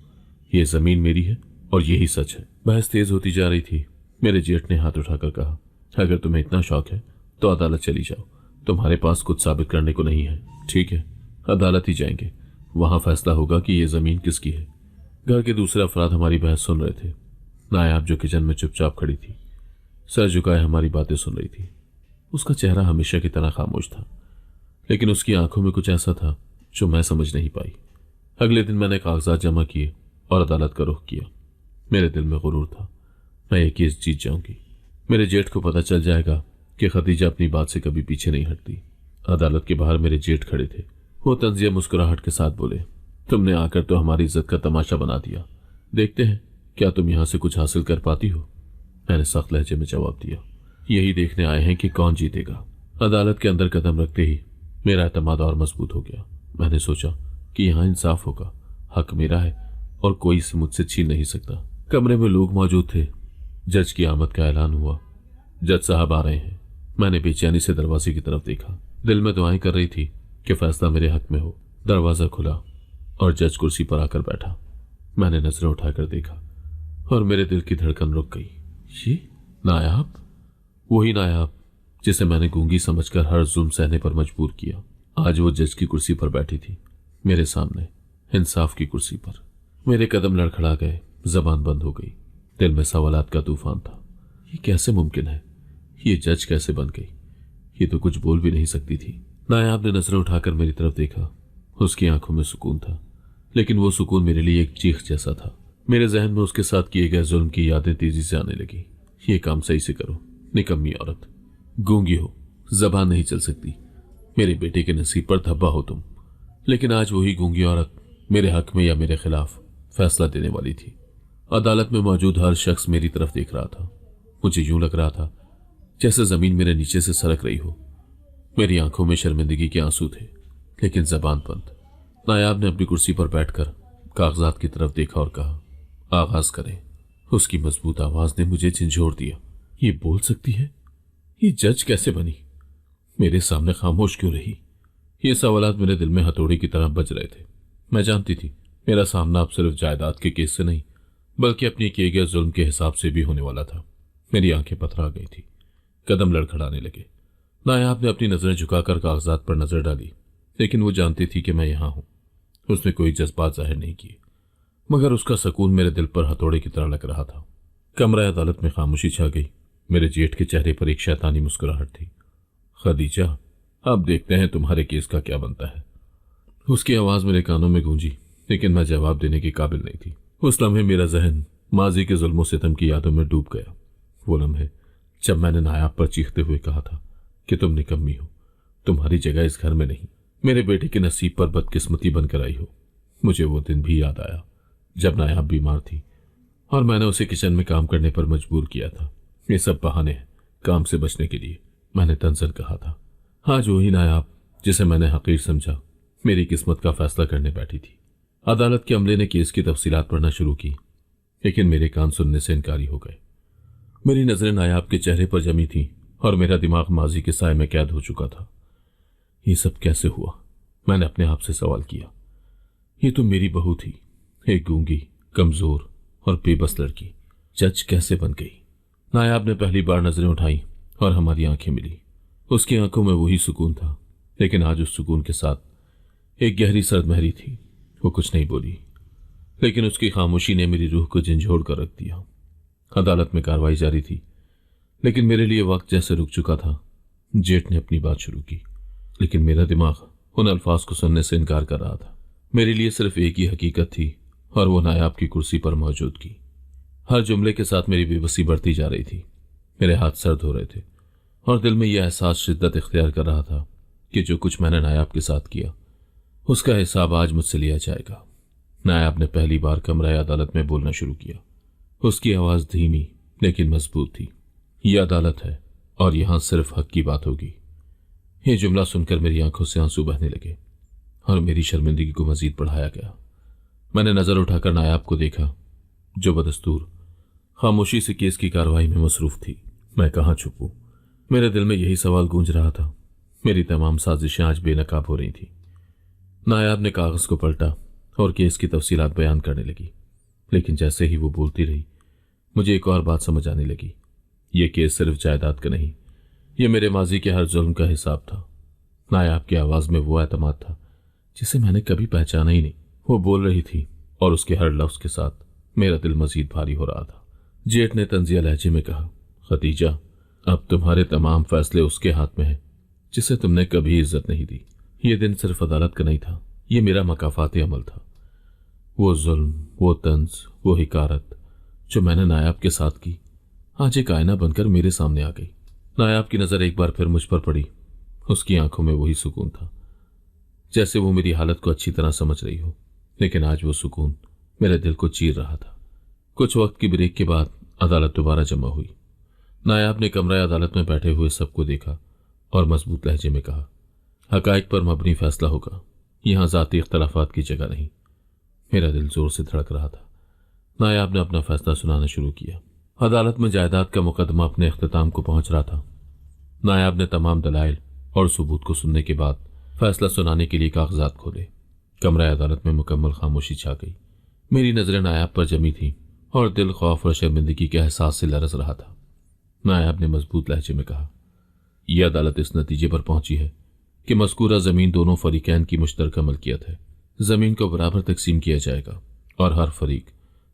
ये जमीन मेरी है और यही सच है। बहस तेज होती जा रही थी। मेरे जेठ ने हाथ उठाकर कहा, अगर तुम्हें इतना शौक है तो अदालत चली जाओ। तुम्हारे पास कुछ साबित करने को नहीं है, ठीक है, अदालत ही जाएंगे। वहां फैसला होगा कि ये जमीन किसकी है। घर के दूसरे अफराद हमारी बहस सुन रहे थे। नायाब जो किचन में चुपचाप खड़ी थी, सर झुकाए हमारी बातें सुन रही थी। उसका चेहरा हमेशा की तरह खामोश था, लेकिन उसकी आंखों में कुछ ऐसा था जो मैं समझ नहीं पाई। अगले दिन मैंने कागजात जमा किए और अदालत का रुख किया। मेरे दिल में गुरूर था, मैं ये केस जीत जाऊंगी। मेरे जेठ को पता चल जाएगा कि खदीजा अपनी बात से कभी पीछे नहीं हटती। अदालत के बाहर मेरे जेठ खड़े थे। वो तंजिया मुस्कुराहट के साथ बोले, तुमने आकर तो हमारी इज्जत का तमाशा बना दिया। देखते हैं क्या तुम यहां से कुछ हासिल कर पाती हो। मैंने सख्त लहजे में जवाब दिया, यही देखने आए हैं कि कौन जीतेगा। अदालत के अंदर कदम रखते ही मेरा एतमाद और मजबूत हो गया। मैंने सोचा कि यहां इंसाफ होगा, हक मेरा है और कोई इसे मुझसे छीन नहीं सकता। कमरे में लोग मौजूद थे। जज की आमद का ऐलान हुआ। जज साहब आ रहे हैं। मैंने बेचैनी से दरवाजे की तरफ देखा। दिल में दुआएं कर रही थी कि फैसला मेरे हक में हो। दरवाजा खुला और जज कुर्सी पर आकर बैठा। मैंने नजरें उठाकर देखा और मेरे दिल की धड़कन रुक गई। ये नायाब, वही नायाब जिसे मैंने गूंगी समझकर हर जुल्म सहने पर मजबूर किया, आज वो जज की कुर्सी पर बैठी थी, मेरे सामने, इंसाफ की कुर्सी पर। मेरे कदम लड़खड़ा गए, जबान बंद हो गई। दिल में सवालात का तूफान था। ये कैसे मुमकिन है? ये जज कैसे बन गई? ये तो कुछ बोल भी नहीं सकती थी। नायाब ने नजरें उठाकर मेरी तरफ देखा। उसकी आंखों में सुकून था, लेकिन वो सुकून मेरे लिए एक चीख जैसा था। मेरे जहन में उसके साथ किए गए जुल्म की यादें तेजी से आने लगी। ये काम सही से करो, निकम्मी औरत, गूंगी हो, जबान नहीं चल सकती। मेरे बेटे के नसीब पर धब्बा हो तुम। लेकिन आज वही गूंगी औरत मेरे हक में या मेरे खिलाफ फैसला देने वाली थी। अदालत में मौजूद हर शख्स मेरी तरफ देख रहा था। मुझे यूं लग रहा था जैसे जमीन मेरे नीचे से सरक रही हो। मेरी आंखों में शर्मिंदगी के आंसू थे, लेकिन जबान बंद। नायाब ने अपनी कुर्सी पर बैठकर कागजात की तरफ देखा और कहा, आगाज करें। उसकी मजबूत आवाज ने मुझे झंझोड़ दिया। ये बोल सकती है? ये जज कैसे बनी? मेरे सामने खामोश क्यों रही? ये सवालात मेरे दिल में हथौड़ी की तरह बज रहे थे। मैं जानती थी मेरा सामना अब सिर्फ जायदाद के केस से नहीं, बल्कि अपने किए गए जुल्म के हिसाब से भी होने वाला था। मेरी आंखें पथरा गई थी, कदम लड़खड़ाने लगे। नायाब ने अपनी नजरें झुकाकर कागजात पर नजर डाली, लेकिन वो जानती थी कि मैं यहां हूं। उसने कोई जज्बात जाहिर नहीं किए, मगर उसका सुकून मेरे दिल पर हथौड़े की तरह लग रहा था। कमरा अदालत में खामोशी छा गई। मेरे जेठ के चेहरे पर एक शैतानी मुस्कुराहट थी। खदीजा, अब देखते हैं तुम्हारे केस का क्या बनता है। उसकी आवाज मेरे कानों में गूंजी, लेकिन मैं जवाब देने के काबिल नहीं थी। उस लम्हे मेरा जहन माजी के जुल्मों सितम की यादों में डूब गया। वो लम्हे जब मैंने नायाब पर चीखते हुए कहा था कि तुम निकम्मी हो, तुम्हारी जगह इस घर में नहीं, मेरे बेटे के नसीब पर बदकिस्मती बनकर आई हो। मुझे वो दिन भी याद आया जब नायाब बीमार थी और मैंने उसे किचन में काम करने पर मजबूर किया था। ये सब बहाने हैं काम से बचने के लिए, मैंने तंजन कहा था। आज वही नायाब जिसे मैंने हकीर समझा मेरी किस्मत का फैसला करने बैठी थी। अदालत के अमले ने केस की तफसीलात पढ़ना शुरू की, लेकिन मेरे कान सुनने से इनकारी हो गए। मेरी नजरें नायाब के चेहरे पर जमी थी और मेरा दिमाग माजी के साए में कैद हो चुका था। ये सब कैसे हुआ? मैंने अपने आप से सवाल किया। ये तो मेरी बहू थी, एक गूंगी, कमजोर और बेबस लड़की। जज कैसे बन गई? नायाब ने पहली बार नजरें उठाई और हमारी आंखें मिली। उसकी आंखों में वही सुकून था, लेकिन आज उस सुकून के साथ एक गहरी सर्दमहरी थी। वो कुछ नहीं बोली, लेकिन उसकी खामोशी ने मेरी रूह को झंझोड़ कर रख दिया। अदालत में कार्रवाई जारी थी, लेकिन मेरे लिए वक्त जैसे रुक चुका था। जेठ ने अपनी बात शुरू की, लेकिन मेरा दिमाग उन अल्फाज को सुनने से इनकार कर रहा था। मेरे लिए सिर्फ एक ही हकीकत थी, और वो नायाब की कुर्सी पर मौजूद की। हर जुमले के साथ मेरी बेबसी बढ़ती जा रही थी। मेरे हाथ सर्द हो रहे थे और दिल में यह एहसास शिद्दत इख्तियार कर रहा था कि जो कुछ मैंने नायाब के साथ किया उसका हिसाब आज मुझसे लिया जाएगा। नायाब ने पहली बार कमरा अदालत में बोलना शुरू किया। उसकी आवाज धीमी लेकिन मजबूत थी। यह अदालत है और यहां सिर्फ हक की बात होगी। यह जुमला सुनकर मेरी आंखों से आंसू बहने लगे और मेरी शर्मिंदगी को मजीद बढ़ाया गया। मैंने नजर उठाकर नायाब को देखा, जो बदस्तूर खामोशी से केस की कार्रवाई में मसरूफ थी। मैं कहां छुपूं? मेरे दिल में यही सवाल गूंज रहा था। मेरी तमाम साजिशें आज बेनकाब हो रही थी। नायाब ने कागज को पलटा और केस की तफसीलात बयान करने लगी। लेकिन जैसे ही वो बोलती रही मुझे एक और बात समझ आने लगी। ये केस सिर्फ जायदाद का नहीं, ये मेरे माजी के हर जुल्म का हिसाब था। नायाब की आवाज में वो एतमाद था जिसे मैंने कभी पहचाना ही नहीं। वो बोल रही थी और उसके हर लफ्ज के साथ मेरा दिल मजीद भारी हो रहा था। जेठ ने तंजिया लहजे में कहा, खदीजा, अब तुम्हारे तमाम फैसले उसके हाथ में हैं जिसे तुमने कभी इज्जत नहीं दी। ये दिन सिर्फ अदालत का नहीं था, ये मेरा मकाफाती अमल था। वो जुल्म, वो तंज, वो हिकारत जो मैंने नायाब के साथ की, आज एक आईना बनकर मेरे सामने आ गई। नायाब की नजर एक बार फिर मुझ पर पड़ी। उसकी आंखों में वही सुकून था, जैसे वो मेरी हालत को अच्छी तरह समझ रही हो। लेकिन आज वो सुकून मेरे दिल को चीर रहा था। कुछ वक्त की ब्रेक के बाद अदालत दोबारा जमा हुई। नायाब ने कमरा अदालत में बैठे हुए सबको देखा और मजबूत लहजे में कहा, हकायक पर मबनी फैसला होगा, यहां जाती इख्तलाफात की जगह नहीं। मेरा दिल जोर से धड़क रहा था। नायाब ने अपना फैसला सुनाना शुरू किया। अदालत में जायदाद का मुकदमा अपने इख्तिताम को पहुंच रहा था। नायाब ने तमाम दलाइल और सबूत को सुनने के बाद फैसला सुनाने के लिए कागजात खोले। कमरा अदालत में मुकम्मल खामोशी छा गई। मेरी नजरें नायाब पर जमी थी और दिल खौफ और शर्मिंदगी के एहसास से लरस रहा था। नायाब ने मजबूत लहजे में कहा, यह अदालत इस नतीजे पर पहुंची है कि मज़कूरा जमीन दोनों फरीकैन की मुश्तरका मलकियत है। जमीन को बराबर तकसीम किया जाएगा और हर फरीक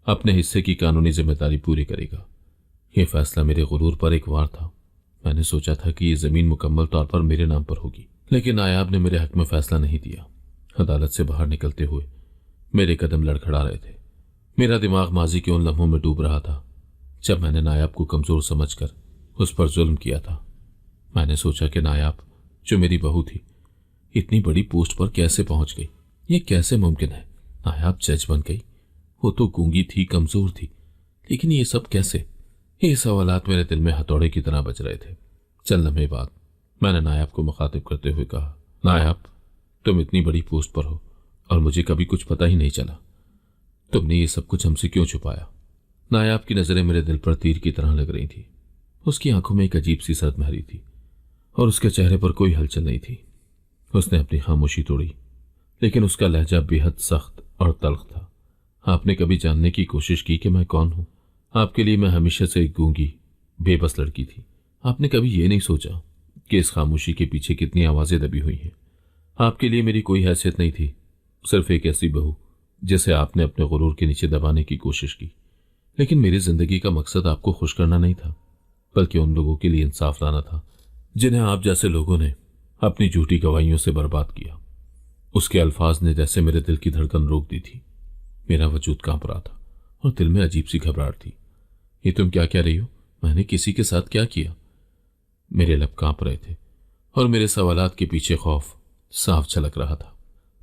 अपने हिस्से की कानूनी जिम्मेदारी पूरी करेगा। यह फैसला मेरे गुरूर पर एक वार था। मैंने सोचा था कि यह जमीन मुकम्मल तौर पर मेरे नाम पर होगी, लेकिन नायाब ने मेरे हक में फैसला नहीं दिया। अदालत से बाहर निकलते हुए मेरे कदम लड़खड़ा रहे थे। मेरा दिमाग माजी के उन लम्हों में डूब रहा था जब मैंने नायाब को कमजोर समझकर उस पर जुल्म किया था। मैंने सोचा कि नायाब, जो मेरी बहू थी, इतनी बड़ी पोस्ट पर कैसे पहुंच गई? ये कैसे मुमकिन है? नायाब जज बन गई। वो तो गूंगी थी, कमजोर थी, लेकिन ये सब कैसे? ये सवालात मेरे दिल में हथौड़े की तरह बज रहे थे। चंद लम्हे बाद मैंने नायाब को मुखातिब करते हुए कहा, नायाब, तुम इतनी बड़ी पोस्ट पर हो और मुझे कभी कुछ पता ही नहीं चला। तुमने ये सब कुछ हमसे क्यों छुपाया? नायाब की नजरें मेरे दिल पर तीर की तरह लग रही थी। उसकी आंखों में एक अजीब सी सरदमहरी थी और उसके चेहरे पर कोई हलचल नहीं थी। उसने अपनी खामोशी तोड़ी, लेकिन उसका लहजा बेहद सख्त और तल्ख था। आपने कभी जानने की कोशिश की कि मैं कौन हूं? आपके लिए मैं हमेशा से एक गूंगी, बेबस लड़की थी। आपने कभी ये नहीं सोचा कि इस खामोशी के पीछे कितनी आवाजें दबी हुई हैं? आपके लिए मेरी कोई हैसियत नहीं थी, सिर्फ एक ऐसी बहू जिसे आपने अपने गुरूर के नीचे दबाने की कोशिश की। लेकिन मेरी जिंदगी का मकसद आपको खुश करना नहीं था, बल्कि उन लोगों के लिए इंसाफ लाना था जिन्हें आप जैसे लोगों ने अपनी झूठी गवाहियों से बर्बाद किया। उसके अल्फाज ने जैसे मेरे दिल की धड़कन रोक दी थी। मेरा वजूद कांप रहा था और दिल में अजीब सी घबराहट थी। ये तुम क्या कह रही हो? मैंने किसी के साथ क्या किया? मेरे लब कांप रहे थे और मेरे सवालात के पीछे खौफ साफ झलक रहा था।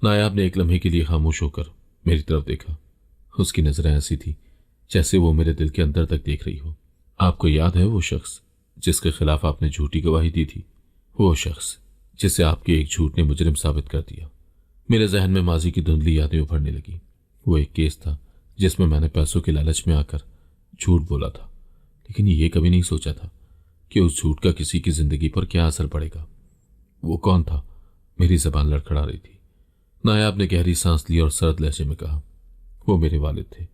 नायाब ने एक लम्हे के लिए खामोश होकर मेरी तरफ देखा। उसकी नजरें ऐसी थी जैसे वो मेरे दिल के अंदर तक देख रही हो। आपको याद है वो शख्स जिसके खिलाफ आपने झूठी गवाही दी थी? वो शख्स जिसे आपके एक झूठ ने मुजरिम साबित कर दिया। मेरे जहन में माजी की धुंधली यादें उभरने लगी। वो एक केस था जिसमें मैंने पैसों के लालच में आकर झूठ बोला था, लेकिन ये कभी नहीं सोचा था कि उस झूठ का किसी की जिंदगी पर क्या असर पड़ेगा। वो कौन था? मेरी जबान लड़खड़ा रही थी। नायाब ने गहरी सांस ली और सर्द लहजे में कहा, वो मेरे वालिद थे।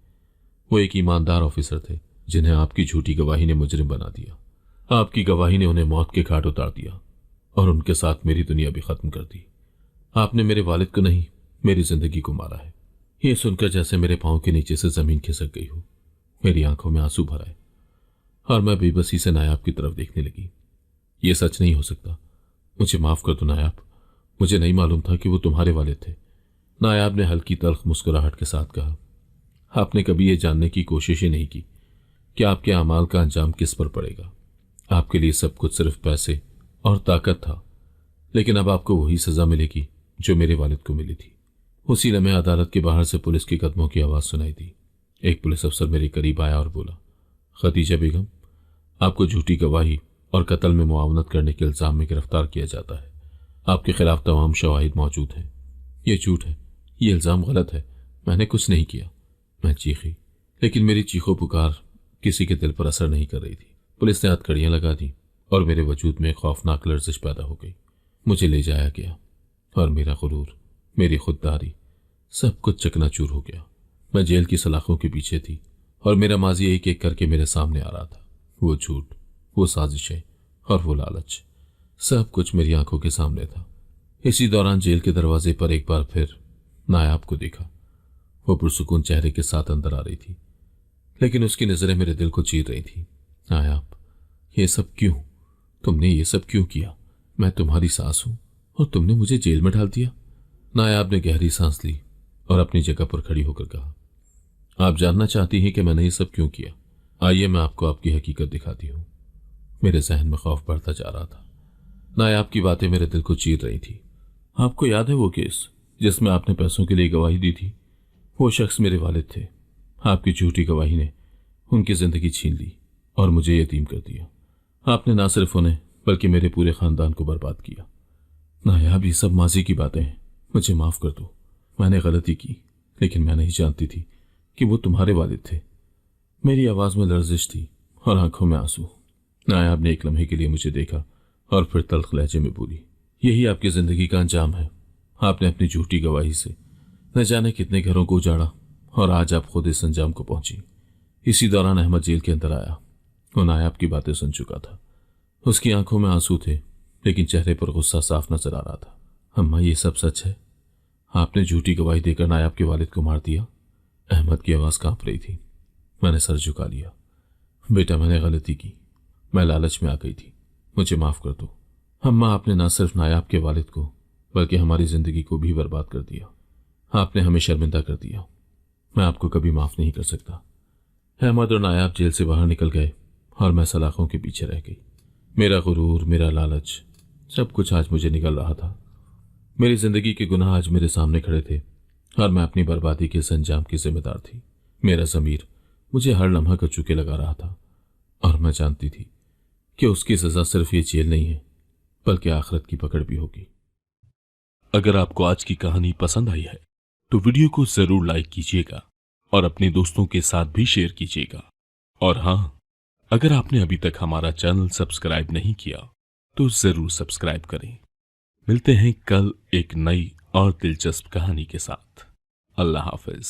वो एक ईमानदार ऑफिसर थे जिन्हें आपकी झूठी गवाही ने मुजरिम बना दिया। आपकी गवाही ने उन्हें मौत के घाट उतार दिया और उनके साथ मेरी दुनिया भी खत्म कर दी। आपने मेरे वालिद को नहीं, मेरी जिंदगी को मारा है। ये सुनकर जैसे मेरे पांव के नीचे से जमीन खिसक गई हो। मेरी आंखों में आंसू भर आए और मैं बेबसी से नायाब की तरफ देखने लगी। ये सच नहीं हो सकता। मुझे माफ कर दो नायाब, मुझे नहीं मालूम था कि वो तुम्हारे वालिद थे। नायाब ने हल्की तल्ख मुस्कुराहट के साथ कहा, आपने कभी ये जानने की कोशिश ही नहीं की कि आपके अमाल का अंजाम किस पर पड़ेगा। आपके लिए सब कुछ सिर्फ पैसे और ताकत था, लेकिन अब आपको वही सजा मिलेगी जो मेरे वालिद को मिली थी। उसी लम्हे अदालत के बाहर से पुलिस के कदमों की आवाज सुनाई दी। एक पुलिस अफसर मेरे करीब आया और बोला, खदीजा बेगम, आपको झूठी गवाही और कत्ल में मुआवनत करने के इल्जाम में गिरफ्तार किया जाता है। आपके खिलाफ तमाम शवाहिद मौजूद हैं। ये झूठ है, ये इल्जाम गलत है, मैंने कुछ नहीं किया। मैं चीखी, लेकिन मेरी चीखो पुकार किसी के दिल पर असर नहीं कर रही थी। पुलिस ने हथकड़ियां लगा दी और मेरे वजूद में खौफनाक लर्जिश पैदा हो गई। मुझे ले जाया गया और मेरा गुरूर, मेरी खुददारी, सब कुछ चकनाचूर हो गया। मैं जेल की सलाखों के पीछे थी और मेरा माजी एक एक करके मेरे सामने आ रहा था। वो झूठ, वो साजिशें और वो लालच, सब कुछ मेरी आंखों के सामने था। इसी दौरान जेल के दरवाजे पर एक बार फिर नायाब को देखा। वो पुरसुकून चेहरे के साथ अंदर आ रही थी, लेकिन उसकी नजरें मेरे दिल को चीर रही थी। नायाब, ये सब क्यों? तुमने ये सब क्यों किया? मैं तुम्हारी सास हूं और तुमने मुझे जेल में डाल दिया। नायाब ने गहरी सांस ली और अपनी जगह पर खड़ी होकर कहा, आप जानना चाहती हैं कि मैंने ये सब क्यों किया? आइए मैं आपको आपकी हकीकत दिखाती हूं। मेरे जहन में खौफ बढ़ता जा रहा था। नायाब की बातें मेरे दिल को चीर रही थी। आपको याद है वो केस जिसमें आपने पैसों के लिए गवाही दी थी? वो शख्स मेरे वालिद थे। आपकी झूठी गवाही ने उनकी जिंदगी छीन ली और मुझे यतीम कर दिया। आपने ना सिर्फ उन्हें बल्कि मेरे पूरे खानदान को बर्बाद किया। नायाब, ये सब माजी की बातें हैं, मुझे माफ कर दो। मैंने गलती की, लेकिन मैं नहीं जानती थी कि वो तुम्हारे वालिद थे। मेरी आवाज में लर्जिश थी और आंखों में आंसू। नायाब ने एक लम्हे के लिए मुझे देखा और फिर तल्ख लहजे में बोली, यही आपकी जिंदगी का अंजाम है। आपने अपनी झूठी गवाही से न जाने कितने घरों को उजाड़ा और आज आप खुद इस अंजाम को पहुंची। इसी दौरान अहमद जेल के अंदर आया। वो नायाब की बातें सुन चुका था। उसकी आंखों में आंसू थे, लेकिन चेहरे पर गुस्सा साफ नजर आ रहा था। अम्मा, ये सब सच है? आपने झूठी गवाही देकर नायाब के वालिद को मार दिया? अहमद की आवाज कांप रही थी। मैंने सर झुका लिया। बेटा, मैंने गलती की। मैं लालच में आ गई थी, मुझे माफ कर दो। अम्मा, आपने न सिर्फ नायाब के वालिद को बल्कि हमारी जिंदगी को भी बर्बाद कर दिया। आपने हमें शर्मिंदा कर दिया। मैं आपको कभी माफ नहीं कर सकता। अहमद और नायाब जेल से बाहर निकल गए और मैं सलाखों के पीछे रह गई। मेरा गुरूर, मेरा लालच, सब कुछ आज मुझे निकल रहा था। मेरी जिंदगी के गुनाह आज मेरे सामने खड़े थे और मैं अपनी बर्बादी के इस अंजाम की जिम्मेदार थी। मेरा ज़मीर मुझे हर लम्हा कर चुके लगा रहा था और मैं जानती थी कि उसकी सजा सिर्फ ये जेल नहीं है बल्कि आखिरत की पकड़ भी होगी। अगर आपको आज की कहानी पसंद आई है तो वीडियो को जरूर लाइक कीजिएगा और अपने दोस्तों के साथ भी शेयर कीजिएगा। और हाँ, अगर आपने अभी तक हमारा चैनल सब्सक्राइब नहीं किया तो जरूर सब्सक्राइब करें। मिलते हैं कल एक नई और दिलचस्प कहानी के साथ। अल्लाह हाफिज।